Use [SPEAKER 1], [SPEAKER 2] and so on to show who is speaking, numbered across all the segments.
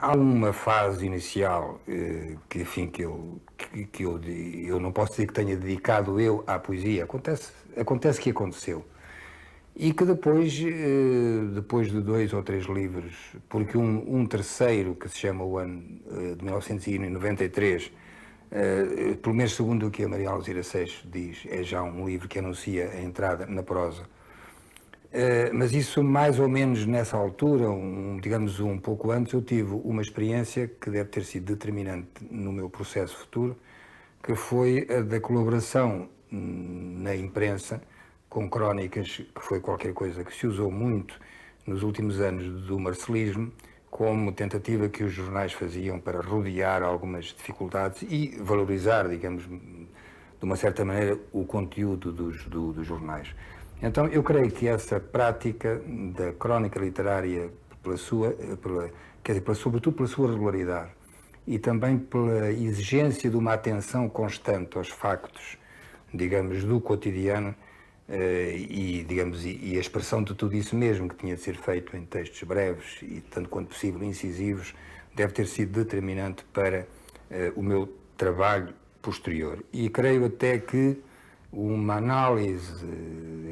[SPEAKER 1] Há uma fase inicial que, enfim, eu não posso dizer que tenha dedicado eu à poesia. Acontece que aconteceu. E que depois de 2 ou 3 livros, porque um terceiro, que se chama O Ano de 1993, pelo menos segundo o que a Maria Alzira Seixas diz, é já um livro que anuncia a entrada na prosa. Mas isso mais ou menos nessa altura, digamos um pouco antes, eu tive uma experiência que deve ter sido determinante no meu processo futuro, que foi a da colaboração na imprensa com crónicas, que foi qualquer coisa que se usou muito nos últimos anos do marcelismo, como tentativa que os jornais faziam para rodear algumas dificuldades e valorizar, digamos, de uma certa maneira, o conteúdo dos jornais. Então, eu creio que essa prática da crónica literária, sobretudo pela sua regularidade, e também pela exigência de uma atenção constante aos factos, digamos, do cotidiano, e a expressão de tudo isso mesmo, que tinha de ser feito em textos breves e, tanto quanto possível, incisivos, deve ter sido determinante para o meu trabalho posterior. E creio até que uma análise,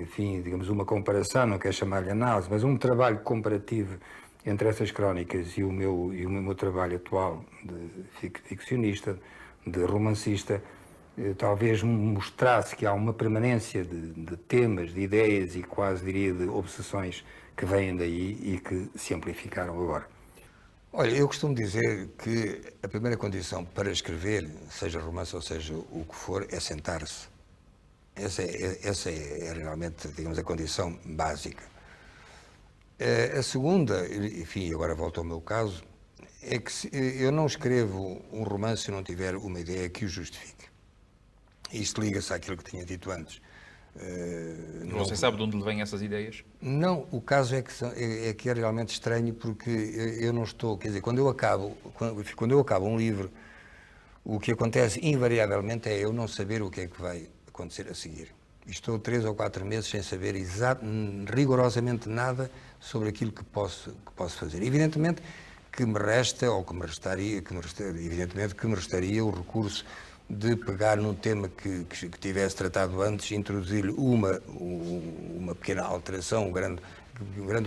[SPEAKER 1] enfim, digamos, uma comparação, não quero chamar-lhe análise, mas um trabalho comparativo entre essas crónicas e o meu trabalho atual de ficcionista, de romancista, talvez mostrasse que há uma permanência de temas, de ideias e quase diria de obsessões que vêm daí e que se amplificaram agora.
[SPEAKER 2] Olha, eu costumo dizer que a primeira condição para escrever, seja romance ou seja o que for, é sentar-se. Essa é realmente, digamos, a condição básica. A segunda, enfim, agora volto ao meu caso, é que eu não escrevo um romance se não tiver uma ideia que o justifique. Isto liga-se àquilo que tinha dito antes.
[SPEAKER 3] Você sabe de onde lhe vêm essas ideias?
[SPEAKER 2] Não, o caso é que é realmente estranho, porque eu não estou, quer dizer, quando eu acabo um livro, o que acontece invariavelmente é eu não saber o que é que vai acontecer a seguir. Estou 3 ou 4 meses sem saber rigorosamente nada sobre aquilo que posso fazer. Evidentemente que me resta, ou que me restaria o recurso de pegar num tema que tivesse tratado antes, introduzir-lhe uma pequena alteração, grande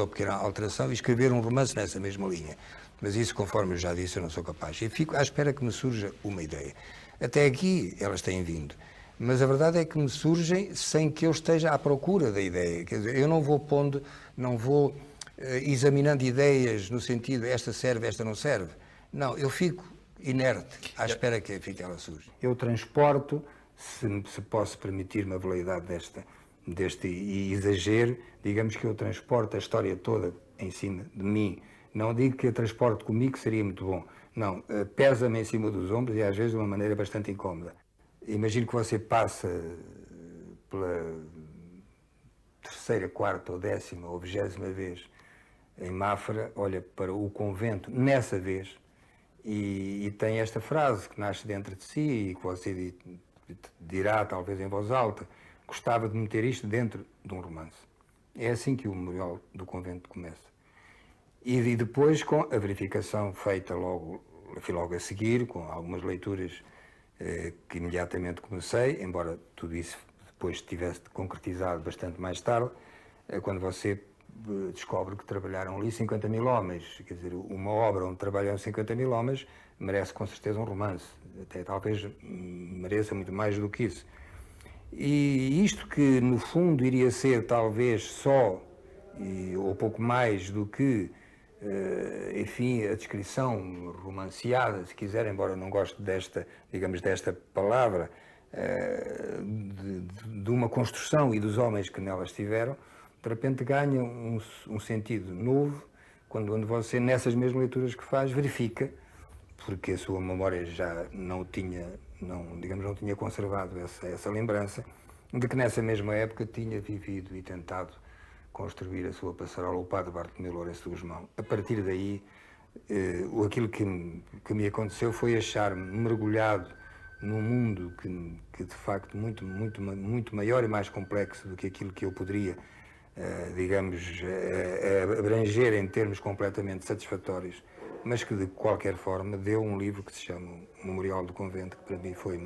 [SPEAKER 2] ou pequena alteração, e escrever um romance nessa mesma linha. Mas isso, conforme eu já disse, eu não sou capaz. E fico à espera que me surja uma ideia. Até aqui elas têm vindo. Mas a verdade é que me surgem sem que eu esteja à procura da ideia. Quer dizer, eu não vou examinando ideias no sentido esta serve, esta não serve. Não, eu fico inerte, à espera que ela surja.
[SPEAKER 1] Eu transporto, se posso permitir-me a veleidade deste exagero, digamos que eu transporto a história toda em cima de mim. Não digo que a transporte comigo, que seria muito bom. Não, pesa-me em cima dos ombros e às vezes de uma maneira bastante incómoda. Imagino que você passa pela 3ª, 4ª ou 10ª ou 20ª vez em Mafra, olha para o convento nessa vez e tem esta frase que nasce dentro de si e que você dirá talvez em voz alta: gostava de meter isto dentro de um romance. É assim que o Memorial do Convento começa. E depois, com a verificação feita logo a seguir, com algumas leituras que imediatamente comecei, embora tudo isso depois tivesse concretizado bastante mais tarde, quando você descobre que trabalharam ali 50.000 homens, quer dizer, uma obra onde trabalham 50.000 homens merece com certeza um romance, até talvez mereça muito mais do que isso. E isto que no fundo iria ser talvez só, ou pouco mais do que, enfim, a descrição romanceada, se quiser, embora não goste desta palavra, de uma construção e dos homens que nela estiveram, de repente ganha um sentido novo quando você, nessas mesmas leituras que faz, verifica, porque a sua memória já não tinha conservado essa lembrança, de que nessa mesma época tinha vivido e tentado construir a sua passarola, o padre Bartolomeu Lourenço de Gusmão. A partir daí, aquilo que me aconteceu foi achar-me mergulhado num mundo que de facto muito maior e mais complexo do que aquilo que eu poderia, digamos, abranger em termos completamente satisfatórios mas que de qualquer forma deu um livro que se chama Memorial do Convento, que para mim foi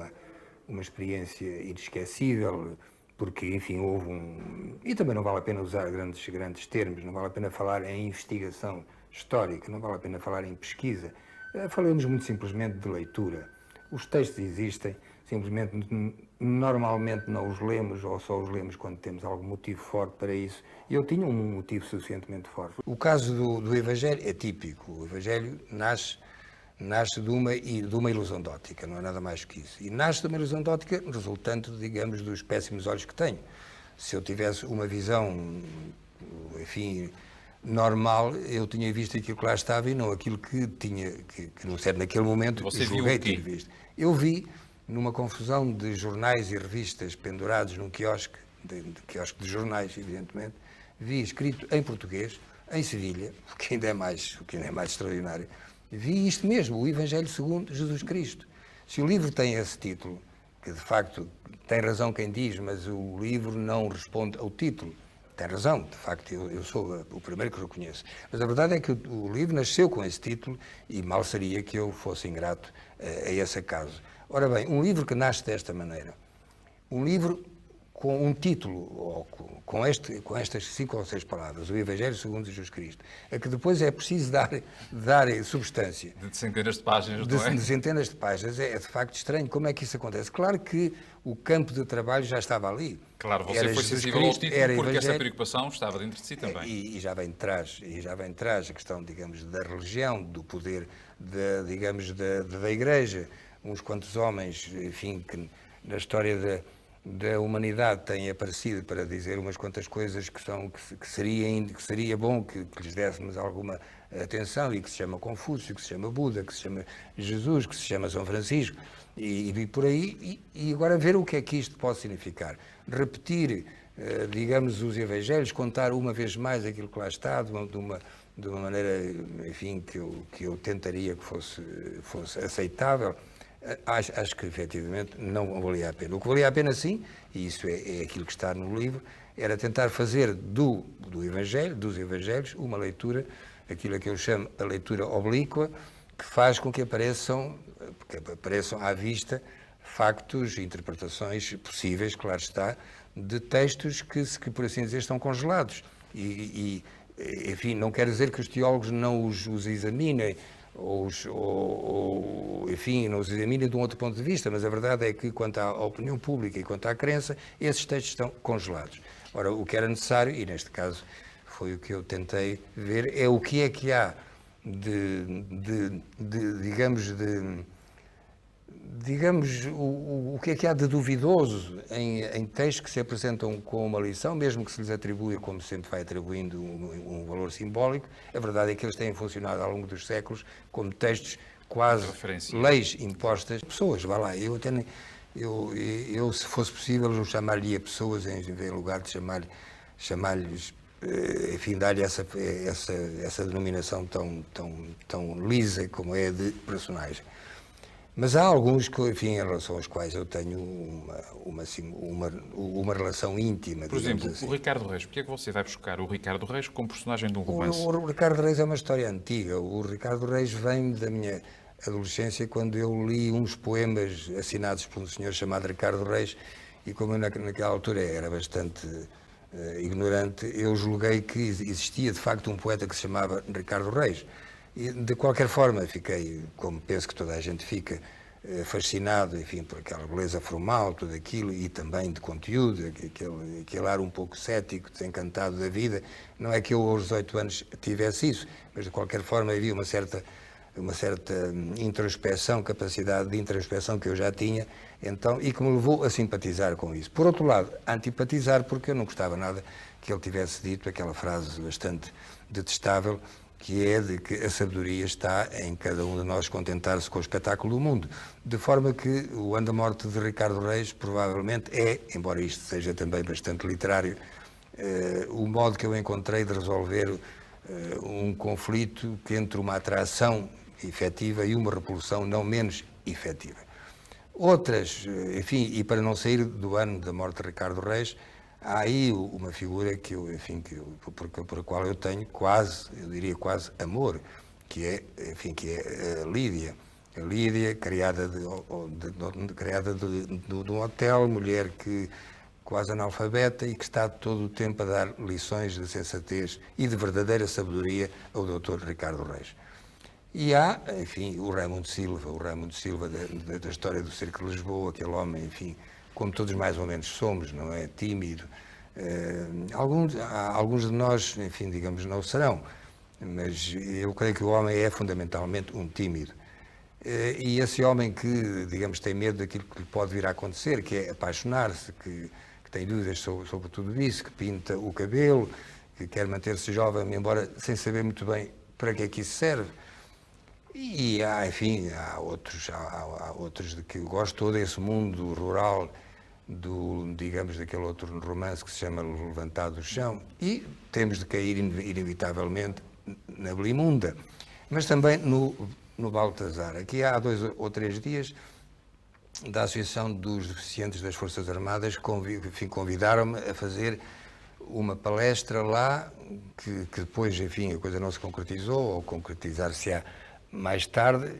[SPEAKER 1] uma experiência inesquecível, porque, enfim, houve e também não vale a pena usar grandes termos, não vale a pena falar em investigação histórica, não vale a pena falar em pesquisa. Falamos muito simplesmente de leitura. Os textos existem, simplesmente, normalmente não os lemos, ou só os lemos quando temos algum motivo forte para isso. E eu tinha um motivo suficientemente forte.
[SPEAKER 2] O caso do Evangelho é típico. O Evangelho nasce de uma ilusão de ótica, não é nada mais que isso. E nasce de uma ilusão de ótica resultante, digamos, dos péssimos olhos que tenho. Se eu tivesse uma visão, enfim, normal, eu tinha visto aquilo que lá estava e não aquilo que tinha, que não sei, naquele momento
[SPEAKER 3] Você
[SPEAKER 2] julguei
[SPEAKER 3] viu o
[SPEAKER 2] ter
[SPEAKER 3] quê?
[SPEAKER 2] visto. Eu vi numa confusão de jornais e revistas pendurados num quiosque, de quiosque de jornais, evidentemente, vi escrito em português, em Sevilha, o que ainda é mais extraordinário, vi isto mesmo, o Evangelho segundo Jesus Cristo. Se o livro tem esse título, que de facto tem razão quem diz, mas o livro não responde ao título, tem razão, de facto, eu sou o primeiro que reconheço. Mas a verdade é que o livro nasceu com esse título e mal seria que eu fosse ingrato a esse acaso. Ora bem, um livro que nasce desta maneira, um livro com um título, ou com estas 5 ou 6 palavras, o Evangelho segundo Jesus Cristo, a que depois é preciso dar substância.
[SPEAKER 3] De centenas de páginas, não é?
[SPEAKER 2] De centenas de páginas, é de facto estranho. Como é que isso acontece? Claro que o campo de trabalho já estava ali.
[SPEAKER 3] Claro, você
[SPEAKER 2] Era
[SPEAKER 3] foi
[SPEAKER 2] Jesus
[SPEAKER 3] sensível ao
[SPEAKER 2] Cristo,
[SPEAKER 3] título
[SPEAKER 2] era
[SPEAKER 3] porque essa
[SPEAKER 2] Evangelho.
[SPEAKER 3] preocupação estava dentro de si também.
[SPEAKER 2] E já vem de trás a questão, digamos, da religião, do poder, digamos, da Igreja. Uns quantos homens, enfim, que na história da humanidade têm aparecido para dizer umas quantas coisas que seria bom que lhes dessemos alguma atenção, e que se chama Confúcio, que se chama Buda, que se chama Jesus, que se chama São Francisco, e por aí, e agora ver o que é que isto pode significar. Repetir, digamos, os Evangelhos, contar uma vez mais aquilo que lá está, de uma maneira, enfim, que eu tentaria que fosse aceitável. Acho que, efetivamente, não valia a pena. O que valia a pena, sim, e isso é aquilo que está no livro, era tentar fazer dos Evangelhos, uma leitura, aquilo a que eu chamo a leitura oblíqua, que faz com que apareçam à vista factos, interpretações possíveis, claro está, de textos que por assim dizer, estão congelados. Enfim, não quer dizer que os teólogos não os examinem, enfim, não os examinem de um outro ponto de vista, mas a verdade é que, quanto à opinião pública e quanto à crença, esses textos estão congelados. Ora, o que era necessário, e neste caso foi o que eu tentei ver, é o que há digamos, o que há de duvidoso em textos que se apresentam com uma lição, mesmo que se lhes atribua, como sempre vai atribuindo, um valor simbólico. A verdade é que eles têm funcionado ao longo dos séculos como textos quase leis impostas. Pessoas, vá lá, eu se fosse possível, eu chamaria pessoas em lugar de chamar-lhes, enfim, dar-lhe essa denominação tão lisa como é de personagem. Mas há alguns que, enfim, em relação aos quais eu tenho uma relação íntima.
[SPEAKER 3] Por exemplo,
[SPEAKER 2] assim.
[SPEAKER 3] o Ricardo Reis. Porquê é que você vai buscar o Ricardo Reis como personagem de um romance?
[SPEAKER 2] O Ricardo Reis é uma história antiga. O Ricardo Reis vem da minha adolescência, quando eu li uns poemas assinados por um senhor chamado Ricardo Reis, e como eu naquela altura era bastante ignorante, eu julguei que existia de facto um poeta que se chamava Ricardo Reis. E, de qualquer forma, fiquei, como penso que toda a gente fica, fascinado, enfim, por aquela beleza formal, tudo aquilo, e também de conteúdo, aquele ar um pouco cético, desencantado da vida. Não é que eu, aos 18 anos, tivesse isso, mas, de qualquer forma, havia uma certa introspeção, capacidade de introspeção que eu já tinha, então, e que me levou a simpatizar com isso. Por outro lado, antipatizar, porque eu não gostava nada que ele tivesse dito aquela frase bastante detestável, que é de que a sabedoria está em cada um de nós contentar-se com o espetáculo do mundo. De forma que o Anda-Morte de Ricardo Reis provavelmente é, embora isto seja também bastante literário, o modo que eu encontrei de resolver um conflito que entre uma atração efetiva e uma repulsão não menos efetiva. Outras, enfim, e para não sair do ano da morte de Ricardo Reis, há aí uma figura por a qual eu tenho eu diria quase amor, que é a Lídia. A Lídia, criada de um hotel, mulher que quase analfabeta e que está todo o tempo a dar lições de sensatez e de verdadeira sabedoria ao Dr. Ricardo Reis. E há, enfim, o Raimundo Silva da história do Cerco de Lisboa, aquele homem, enfim, como todos mais ou menos somos, não é? Tímido. Alguns de nós, enfim, digamos, não o serão, mas eu creio que o homem é fundamentalmente um tímido. E esse homem que, digamos, tem medo daquilo que lhe pode vir a acontecer, que é apaixonar-se, que tem dúvidas sobre tudo isso, que pinta o cabelo, que quer manter-se jovem, embora sem saber muito bem para que é que isso serve. E há, enfim, há outros de que eu gosto todo esse mundo rural, digamos, daquele outro romance que se chama Levantado do Chão, e temos de cair inevitavelmente na Belimunda, mas também no Baltazar. Aqui há 2 ou 3 dias, da Associação dos Deficientes das Forças Armadas, convidaram-me a fazer uma palestra lá, que depois, enfim, a coisa não se concretizou, ou concretizar-se-á mais tarde,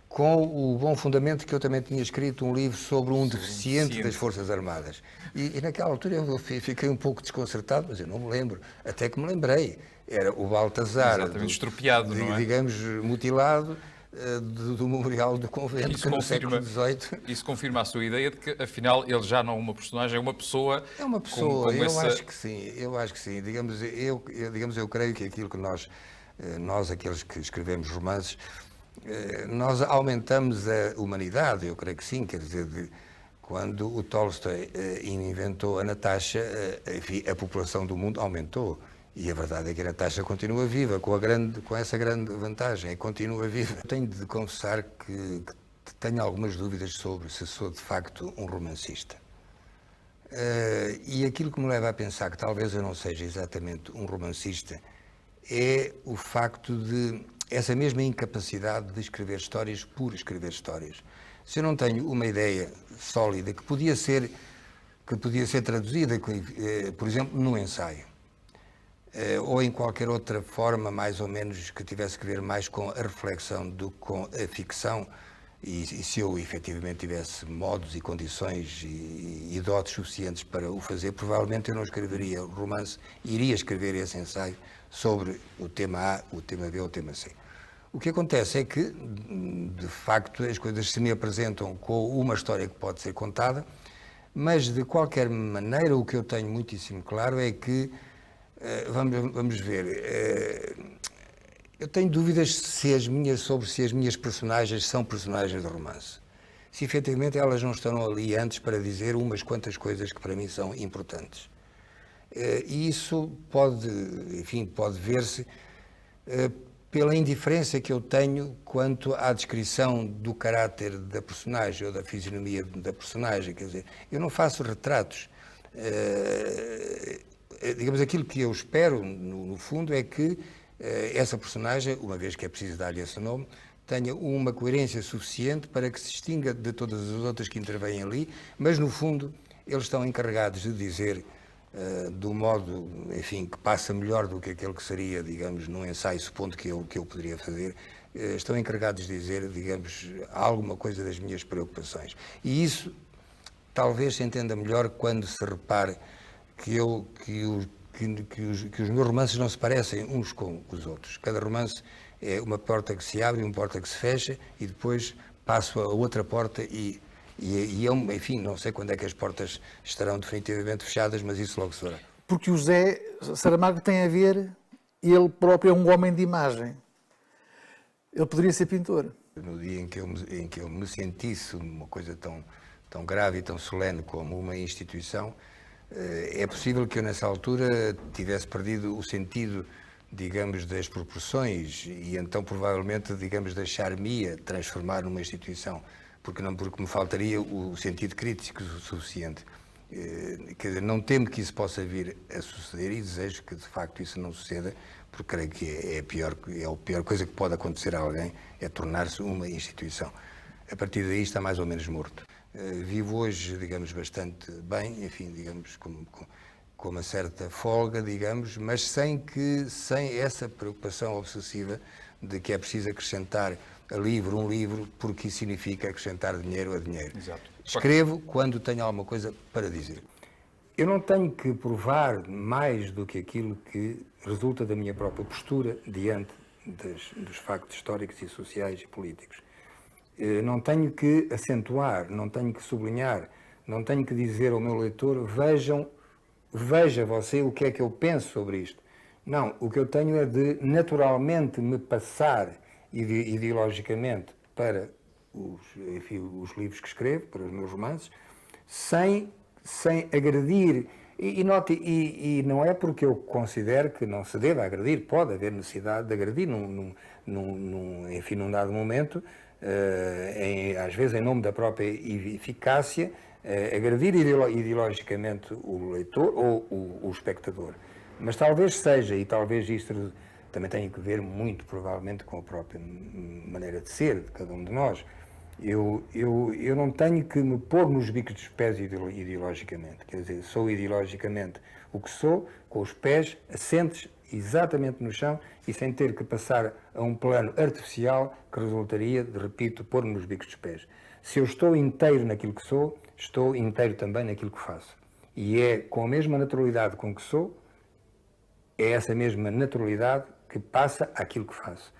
[SPEAKER 2] com o bom fundamento que eu também tinha escrito um livro sobre um deficiente das Forças Armadas. E naquela altura eu fiquei um pouco desconcertado, mas eu não me lembro, até que me lembrei. Era o Baltazar,
[SPEAKER 3] estropiado, não é?
[SPEAKER 2] Digamos, mutilado, do Memorial do Convento, que no século XVIII...
[SPEAKER 3] Isso confirma a sua ideia de que, afinal, ele já não é uma personagem, é uma pessoa...
[SPEAKER 2] É uma pessoa, acho que sim. Digamos, eu creio que aquilo que nós, aqueles que escrevemos romances, nós aumentamos a humanidade, eu creio que sim, quer dizer, quando o Tolstói inventou a Natasha, enfim, a população do mundo aumentou. E a verdade é que a Natasha continua viva, com essa grande vantagem, continua viva. Tenho de confessar que tenho algumas dúvidas sobre se sou de facto um romancista. E aquilo que me leva a pensar que talvez eu não seja exatamente um romancista é o facto de essa mesma incapacidade de escrever histórias por escrever histórias. Se eu não tenho uma ideia sólida que podia ser traduzida, por exemplo, num ensaio, ou em qualquer outra forma, mais ou menos, que tivesse que ver mais com a reflexão do que com a ficção, e se eu efetivamente tivesse modos e condições e dotes suficientes para o fazer, provavelmente eu não escreveria o romance, iria escrever esse ensaio sobre o tema A, o tema B ou o tema C. O que acontece é que, de facto, as coisas se me apresentam com uma história que pode ser contada, mas, de qualquer maneira, o que eu tenho muitíssimo claro é que, vamos ver, eu tenho dúvidas sobre se as minhas personagens são personagens de romance. Se, efetivamente, elas não estão ali antes para dizer umas quantas coisas que, para mim, são importantes. E isso pode ver-se pela indiferença que eu tenho quanto à descrição do caráter da personagem ou da fisionomia da personagem. Quer dizer, eu não faço retratos. Digamos, aquilo que eu espero, no fundo, é que essa personagem, uma vez que é preciso dar-lhe esse nome, tenha uma coerência suficiente para que se distinga de todas as outras que intervêm ali, mas, no fundo, eles estão encarregados de dizer do modo, enfim, que passa melhor do que aquele que seria, digamos, num ensaio, supondo que eu poderia fazer, estão encarregados de dizer, digamos, alguma coisa das minhas preocupações. E isso talvez se entenda melhor quando se repare que os meus romances não se parecem uns com os outros. Cada romance é uma porta que se abre e uma porta que se fecha, e depois passo a outra porta e eu, enfim, não sei quando é que as portas estarão definitivamente fechadas, mas isso logo se verá.
[SPEAKER 4] Porque o José Saramago tem a ver, ele próprio é um homem de imagem. Ele poderia ser pintor.
[SPEAKER 2] No dia em que eu me sentisse uma coisa tão grave e tão solene como uma instituição, é possível que eu, nessa altura, tivesse perdido o sentido, digamos, das proporções e então, provavelmente, digamos, deixar-me transformar numa instituição. Porque me faltaria o sentido crítico suficiente. Quer dizer, não temo que isso possa vir a suceder e desejo que, de facto, isso não suceda, porque creio que a pior coisa que pode acontecer a alguém é tornar-se uma instituição. A partir daí está mais ou menos morto. Vivo hoje, digamos, bastante bem, enfim, digamos, com uma certa folga, digamos, mas sem essa preocupação obsessiva de que é preciso acrescentar a livro, um livro, porque isso significa acrescentar dinheiro a dinheiro.
[SPEAKER 3] Exato.
[SPEAKER 2] Escrevo quando tenho alguma coisa para dizer.
[SPEAKER 1] Eu não tenho que provar mais do que aquilo que resulta da minha própria postura diante dos factos históricos e sociais e políticos. Não tenho que acentuar, não tenho que sublinhar, não tenho que dizer ao meu leitor, veja você o que é que eu penso sobre isto. Não, o que eu tenho é de naturalmente me passar ideologicamente para os livros que escrevo, para os meus romances, sem agredir. E não é porque eu considero que não se deva agredir, pode haver necessidade de agredir num dado momento, às vezes em nome da própria eficácia, agredir ideologicamente o leitor ou o espectador. Mas talvez seja, e talvez isto também tenha que ver muito provavelmente com a própria maneira de ser de cada um de nós, eu não tenho que me pôr nos bicos dos pés ideologicamente. Quer dizer, sou ideologicamente o que sou, com os pés assentes exatamente no chão e sem ter que passar a um plano artificial que resultaria de, repito, pôr-me nos bicos dos pés. Se eu estou inteiro naquilo que sou, estou inteiro também naquilo que faço. E é com a mesma naturalidade com que sou, é essa mesma naturalidade que passa àquilo que faço.